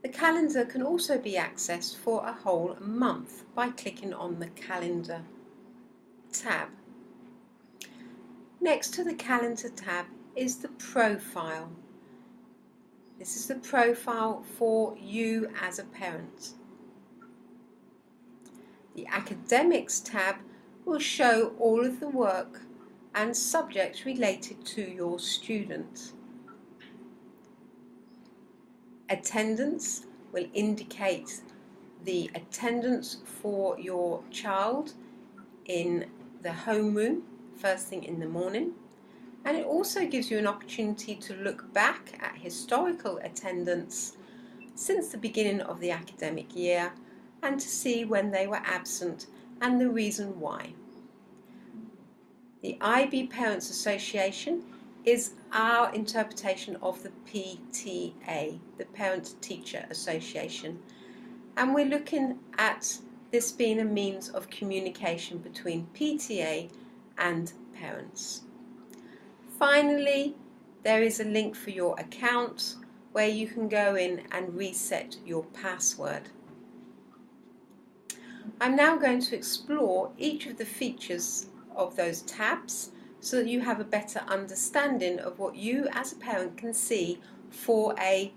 The calendar can also be accessed for a whole month by clicking on the Calendar tab. Next to the Calendar tab is the Profile. This is the profile for you as a parent. The Academics tab will show all of the work and subjects related to your student. Attendance will indicate the attendance for your child in the homeroom first thing in the morning, and it also gives you an opportunity to look back at historical attendance since the beginning of the academic year and to see when they were absent and the reason why. The IB Parents Association is our interpretation of the PTA, the Parent Teacher Association, and we're looking at this being a means of communication between PTA and parents. Finally, there is a link for your account where you can go in and reset your password. I'm now going to explore each of the features of those tabs so that you have a better understanding of what you as a parent can see for a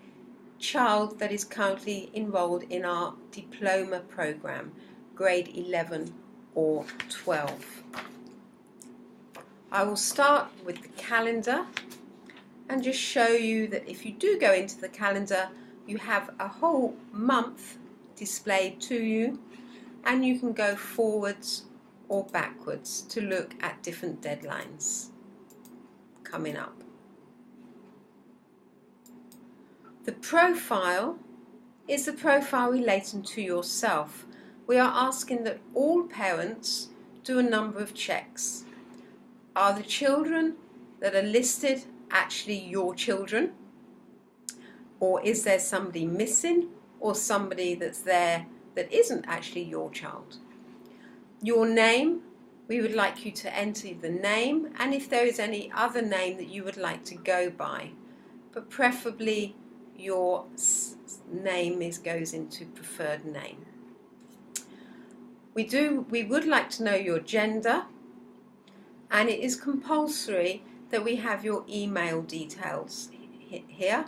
child that is currently enrolled in our Diploma Programme, grade 11 or 12. I will start with the calendar and just show you that if you do go into the calendar, you have a whole month displayed to you, and you can go forwards or backwards to look at different deadlines coming up. The profile is the profile relating to yourself. We are asking that all parents do a number of checks. Are the children that are listed actually your children? Or is there somebody missing or somebody that's there that isn't actually your child? Your name, we would like you to enter the name, and if there is any other name that you would like to go by, but preferably your name goes into preferred name. We would like to know your gender, and it is compulsory that we have your email details here,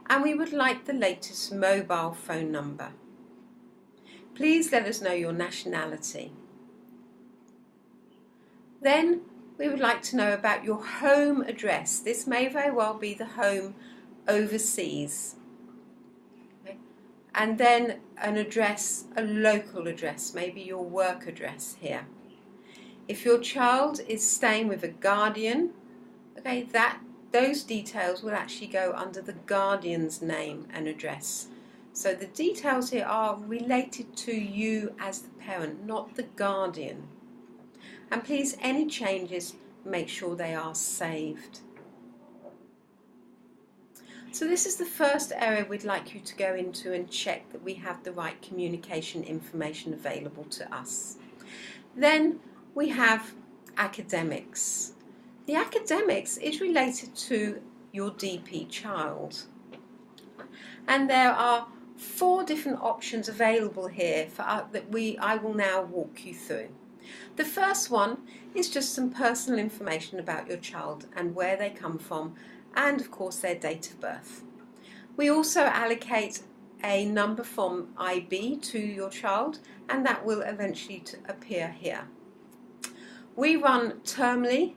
and we would like the latest mobile phone number. Please let us know your nationality. Then we would like to know about your home address. This may very well be the home overseas. Okay. And then an address, a local address, maybe your work address here. If your child is staying with a guardian, okay, those details will actually go under the guardian's name and address. So the details here are related to you as the parent, not the guardian. And please, any changes, make sure they are saved. So this is the first area we'd like you to go into and check that we have the right communication information available to us. Then we have academics. The academics is related to your DP child. And there are 4 different options available here I will now walk you through. The first one is just some personal information about your child and where they come from, and of course their date of birth. We also allocate a number from IB to your child, and that will eventually appear here. We run termly,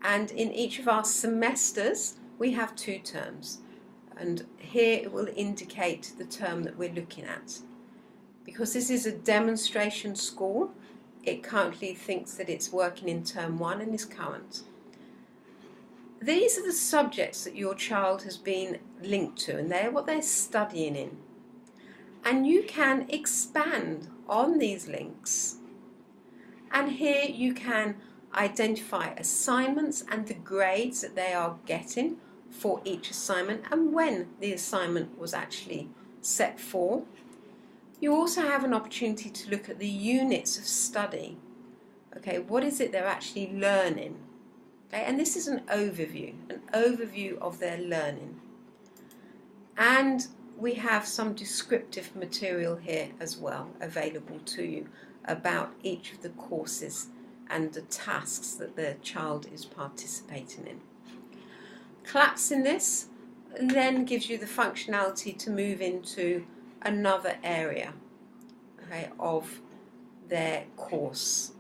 and in each of our semesters we have 2 terms, and here it will indicate the term that we're looking at. Because this is a demonstration school, it currently thinks that it's working in term 1 and is current. These are the subjects that your child has been linked to, and they're what they're studying in. And you can expand on these links, and here you can identify assignments and the grades that they are getting for each assignment and when the assignment was actually set for. You also have an opportunity to look at the units of study. Okay, what is it they're actually learning? Okay, and this is an overview of their learning. And we have some descriptive material here as well available to you about each of the courses and the tasks that the child is participating in. Collapsing this then gives you the functionality to move into another area, okay, of their course.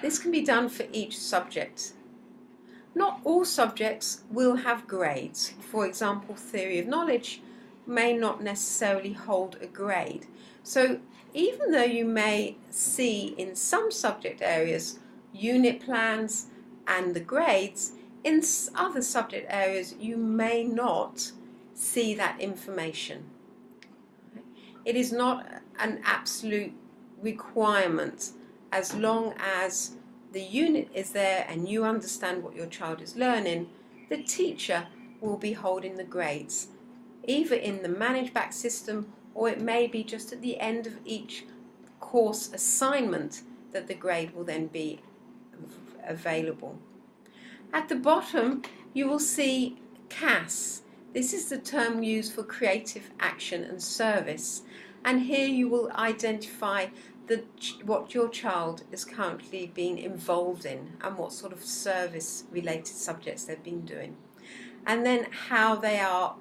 This can be done for each subject. Not all subjects will have grades. For example, theory of knowledge may not necessarily hold a grade. So even though you may see in some subject areas unit plans and the grades, in other subject areas you may not see that information. It is not an absolute requirement. As long as the unit is there and you understand what your child is learning, the teacher will be holding the grades, either in the ManageBac system, or it may be just at the end of each course assignment that the grade will then be available. At the bottom you will see CAS. This is the term used for creative action and service, and here you will identify what your child is currently being involved in and what sort of service related subjects they've been doing, and then how they are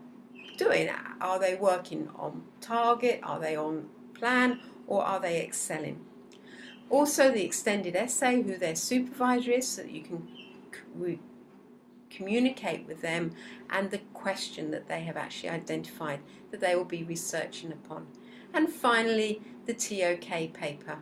doing. Are they working on target, are they on plan, or are they excelling? Also the extended essay, who their supervisor is, so that you can communicate with them, and the question that they have actually identified that they will be researching upon. And finally, the TOK paper.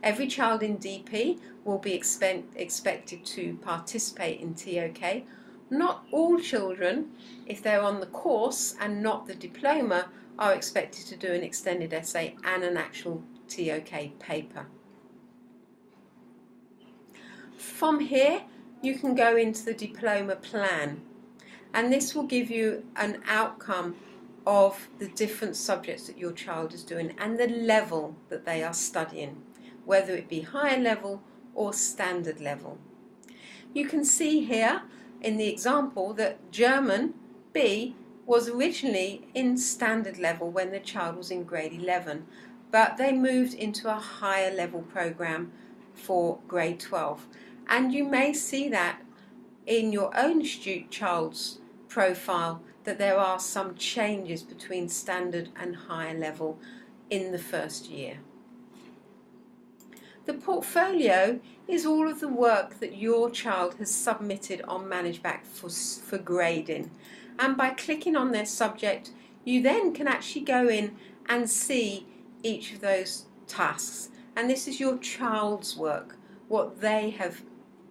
Every child in DP will be expected to participate in TOK. Not all children, if they're on the course and not the diploma, are expected to do an extended essay and an actual TOK paper. From here, you can go into the diploma plan, and this will give you an outcome of the different subjects that your child is doing and the level that they are studying, whether it be higher level or standard level. You can see here in the example that German B was originally in standard level when the child was in grade 11, but they moved into a higher level program for grade 12. And you may see that in your own child's profile, that there are some changes between standard and higher level in the first year. The portfolio is all of the work that your child has submitted on ManageBac for grading, and by clicking on their subject you then can actually go in and see each of those tasks, and this is your child's work, what they have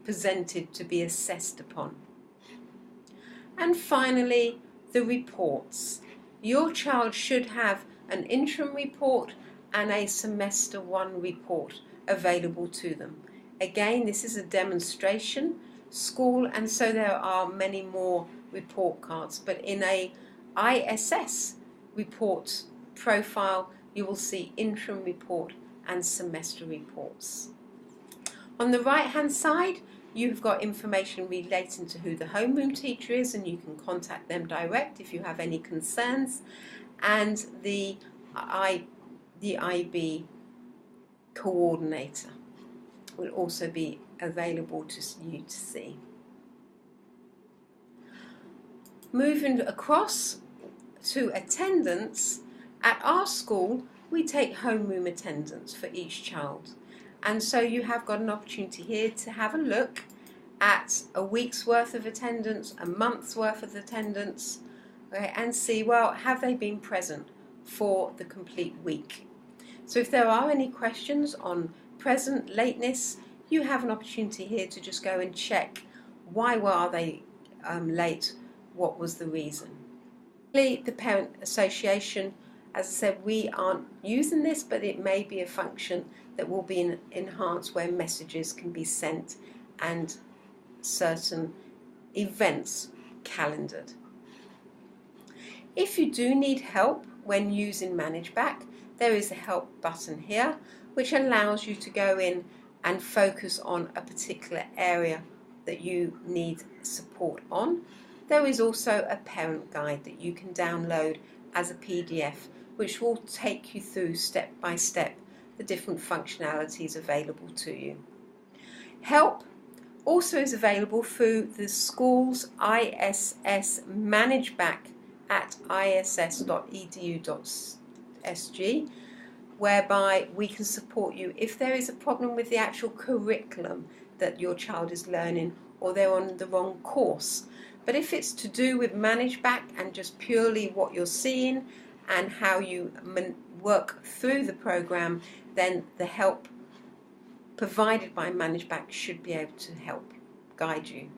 presented to be assessed upon. And finally, the reports. Your child should have an interim report and a semester 1 report available to them. Again, this is a demonstration school, and so there are many more report cards, but in a ISS report profile you will see interim report and semester reports. On the right hand side you've got information relating to who the homeroom teacher is, and you can contact them direct if you have any concerns, and the IB coordinator will also be available to you to see. Moving across to attendance, at our school we take homeroom attendance for each child. And so you have got an opportunity here to have a look at a week's worth of attendance, a month's worth of attendance, okay, and see, well, have they been present for the complete week? So if there are any questions on present, lateness, you have an opportunity here to just go and check why were they late, what was the reason. The Parent Association, as I said, we aren't using this, but it may be a function that will be enhanced where messages can be sent and certain events calendared. If you do need help when using ManageBac, there is a help button here which allows you to go in and focus on a particular area that you need support on. There is also a parent guide that you can download as a PDF, which will take you through step by step the different functionalities available to you. Help also is available through the school's ISS ManageBac at iss.edu.sg, whereby we can support you if there is a problem with the actual curriculum that your child is learning or they're on the wrong course. But if it's to do with ManageBac and just purely what you're seeing and how you work through the program, then the help provided by ManageBac should be able to help guide you.